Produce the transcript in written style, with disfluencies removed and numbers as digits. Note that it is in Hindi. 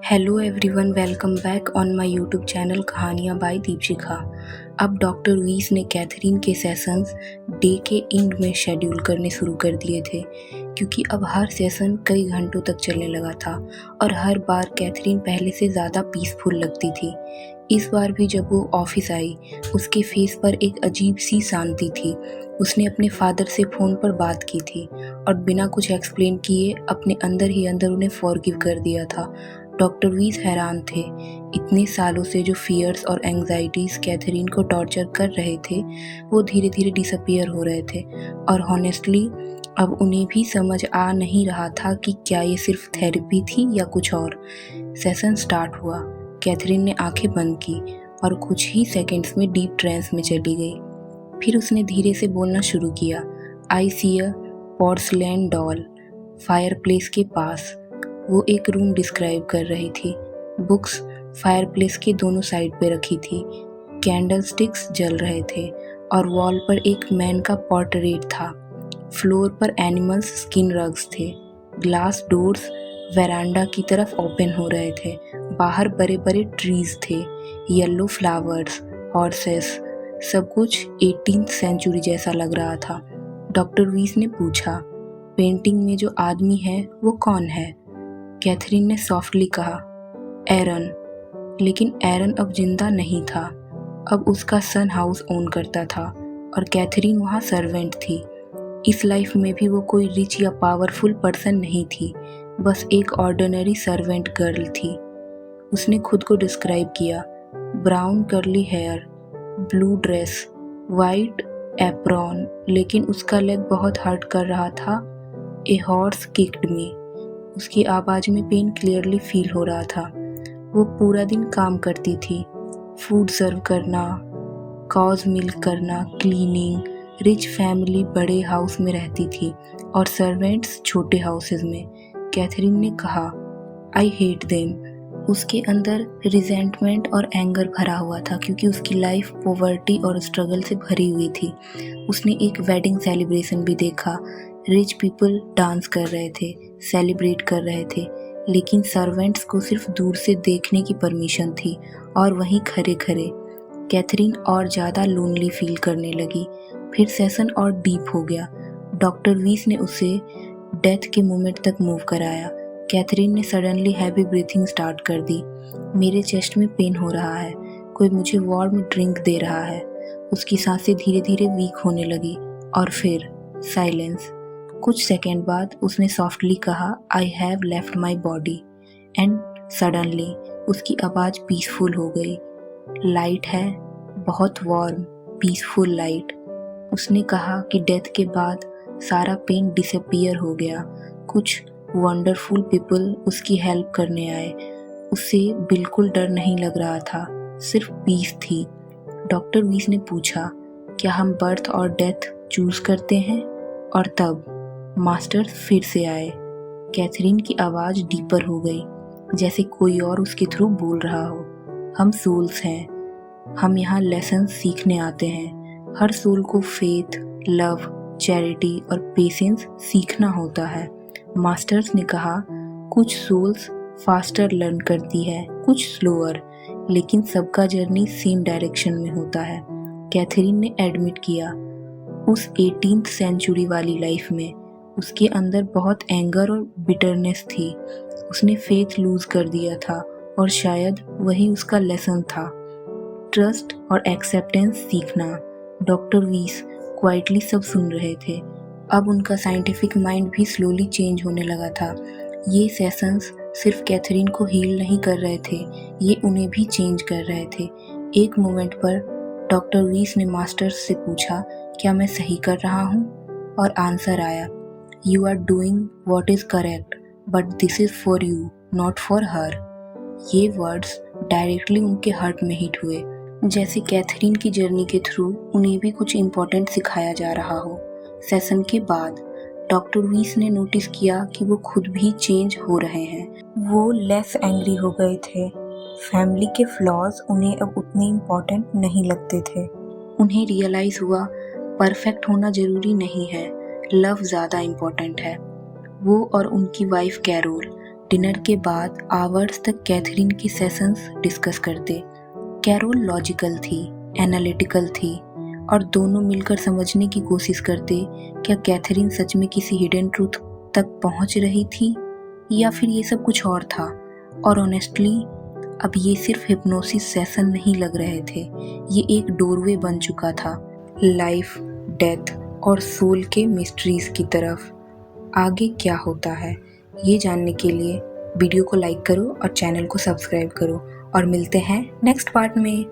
Hello everyone, welcome back on my YouTube channel कहानियाँ बाय दीपशिखा। अब डॉक्टर वीस ने कैथरीन के सेशंस डे के एंड में शेड्यूल करने शुरू कर दिए थे, क्योंकि अब हर सेशन कई घंटों तक चलने लगा था और हर बार कैथरीन पहले से ज़्यादा पीसफुल लगती थी। इस बार भी जब वो ऑफिस आई, उसके फेस पर एक अजीब सी शांति थी। उसने अपने फादर से फ़ोन पर बात की थी और बिना कुछ एक्सप्लेन किए अपने अंदर ही अंदर उन्हें फॉरगिव कर दिया था। डॉक्टर वीस हैरान थे। इतने सालों से जो फियर्स और एंग्जाइटीज़ कैथरीन को टॉर्चर कर रहे थे, वो धीरे धीरे डिसअपियर हो रहे थे और हॉनेस्टली अब उन्हें भी समझ आ नहीं रहा था कि क्या ये सिर्फ थेरेपी थी या कुछ और। सेशन स्टार्ट हुआ। कैथरीन ने आंखें बंद की और कुछ ही सेकंड्स में डीप ट्रांस में चली गई। फिर उसने धीरे से बोलना शुरू किया। आई सी अ पोर्सलैन डॉल फायरप्लेस के पास। वो एक रूम डिस्क्राइब कर रही थी। बुक्स फायरप्लेस के दोनों साइड पे रखी थी, कैंडल स्टिक्स जल रहे थे और वॉल पर एक मैन का पोर्ट्रेट था। फ्लोर पर एनिमल्स स्किन रग्स थे। ग्लास डोर्स वेरांडा की तरफ ओपन हो रहे थे। बाहर बड़े बड़े ट्रीज थे, येलो फ्लावर्स, हॉर्सेस, सब कुछ 18th सेंचुरी जैसा लग रहा था। डॉक्टर वीस ने पूछा, पेंटिंग में जो आदमी है वो कौन है? कैथरीन ने सॉफ्टली कहा, एरन। लेकिन एरन अब जिंदा नहीं था। अब उसका सन हाउस ओन करता था और कैथरीन वहाँ सर्वेंट थी। इस लाइफ में भी वो कोई रिच या पावरफुल पर्सन नहीं थी, बस एक ऑर्डिनरी सर्वेंट गर्ल थी। उसने खुद को डिस्क्राइब किया, brown curly hair, blue dress, white apron, लेकिन उसका लेग बहुत हर्ट कर रहा था। A horse kicked me. उसकी आवाज़ में पेन क्लियरली फील हो रहा था। वो पूरा दिन काम करती थी, फूड सर्व करना, काउज मिल्क करना, क्लीनिंग। रिच फैमिली बड़े हाउस में रहती थी और सर्वेंट्स छोटे हाउसेस में। कैथरीन ने कहा, आई हेट देम। उसके अंदर रिजेंटमेंट और एंगर भरा हुआ था, क्योंकि उसकी लाइफ पॉवर्टी और स्ट्रगल से भरी हुई थी। उसने एक वेडिंग सेलिब्रेशन भी देखा। रिच पीपल डांस कर रहे थे, सेलिब्रेट कर रहे थे, लेकिन सर्वेंट्स को सिर्फ दूर से देखने की परमिशन थी और वहीं खड़े खड़े। कैथरीन और ज़्यादा लोनली फील करने लगी। फिर सेशन और डीप हो गया। डॉक्टर वीस ने उसे डेथ के मोमेंट तक मूव कराया। कैथरीन ने सडनली हैवी ब्रीथिंग स्टार्ट कर दी। मेरे चेस्ट में पेन हो रहा है, कोई मुझे वार्म ड्रिंक दे रहा है। उसकी सांसें धीरे धीरे वीक होने लगी और फिर साइलेंस। कुछ सेकंड बाद उसने सॉफ्टली कहा, I have left my body. And suddenly उसकी आवाज़ पीसफुल हो गई। लाइट है, बहुत वार्म पीसफुल लाइट। उसने कहा कि डेथ के बाद सारा पेन डिसअपियर हो गया। कुछ वंडरफुल पीपल उसकी हेल्प करने आए। उसे बिल्कुल डर नहीं लग रहा था, सिर्फ पीस थी। डॉक्टर वीस ने पूछा, क्या हम बर्थ और डेथ चूज करते हैं? और तब मास्टर फिर से आए। कैथरीन की आवाज़ डीपर हो गई, जैसे कोई और उसके थ्रू बोल रहा हो। हम सोल्स हैं, हम यहाँ लेसन सीखने आते हैं। हर सोल को फेथ, लव, चैरिटी और पेशेंस सीखना होता है। मास्टर्स ने कहा, कुछ सोल्स फास्टर लर्न करती है, कुछ स्लोअर, लेकिन सबका जर्नी सेम डायरेक्शन में होता है। कैथरीन ने एडमिट किया, उस 18th सेंचुरी वाली लाइफ में उसके अंदर बहुत एंगर और बिटरनेस थी। उसने फेथ लूज कर दिया था और शायद वही उसका लेसन था, ट्रस्ट और एक्सेप्टेंस सीखना। डॉक्टर वीस क्वाइटली सब सुन रहे थे। अब उनका साइंटिफिक माइंड भी स्लोली चेंज होने लगा था। ये सेशंस सिर्फ कैथरीन को हील नहीं कर रहे थे, ये उन्हें भी चेंज कर रहे थे। एक मोमेंट पर डॉक्टर वीस ने मास्टर्स से पूछा, क्या मैं सही कर रहा हूँ? और आंसर आया, you are doing what is correct, but this is for you, not for her. ये वर्ड्स डायरेक्टली उनके हार्ट में हिट हुए, जैसे कैथरीन की जर्नी के थ्रू उन्हें भी कुछ इम्पोर्टेंट सिखाया जा रहा हो। सेशन के बाद डॉक्टर वीस ने नोटिस किया कि वो खुद भी चेंज हो रहे हैं। वो लेस एंग्री हो गए थे। फैमिली के फ्लॉज उन्हें अब उतने इम्पोर्टेंट नहीं लगते थे। उन्हें रियलाइज़ हुआ, परफेक्ट होना ज़रूरी नहीं है, लव ज़्यादा इम्पोर्टेंट है। वो और उनकी वाइफ कैरोल डिनर के बाद आवर्स तक कैथरीन की सेशंस डिस्कस करते। कैरोल लॉजिकल थी, एनालिटिकल थी और दोनों मिलकर समझने की कोशिश करते क्या कैथरीन सच में किसी हिडन ट्रूथ तक पहुंच रही थी या फिर ये सब कुछ और था। और ऑनेस्टली अब ये सिर्फ हिप्नोसिस सेशन नहीं लग रहे थे, ये एक डोरवे बन चुका था लाइफ, डेथ और सोल के मिस्ट्रीज की तरफ। आगे क्या होता है ये जानने के लिए वीडियो को लाइक करो और चैनल को सब्सक्राइब करो और मिलते हैं नेक्स्ट पार्ट में।